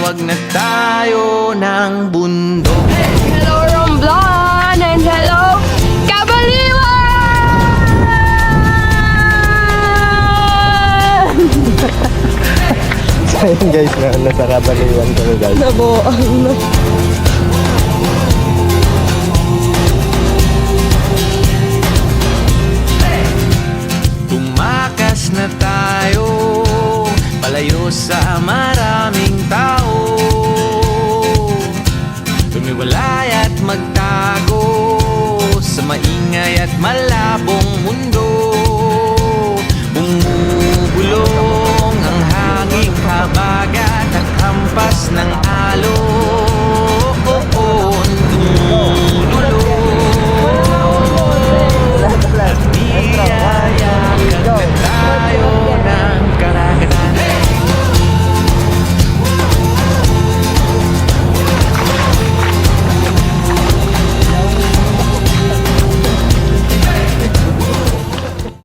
Tumawag na tayo ng bundok. Hello Romblon and hello Kabaliwan! So yun guys, nasa Kabaliwan kami guys. Nabuang na. Tumakas na tayo, palayo sa maraming tao.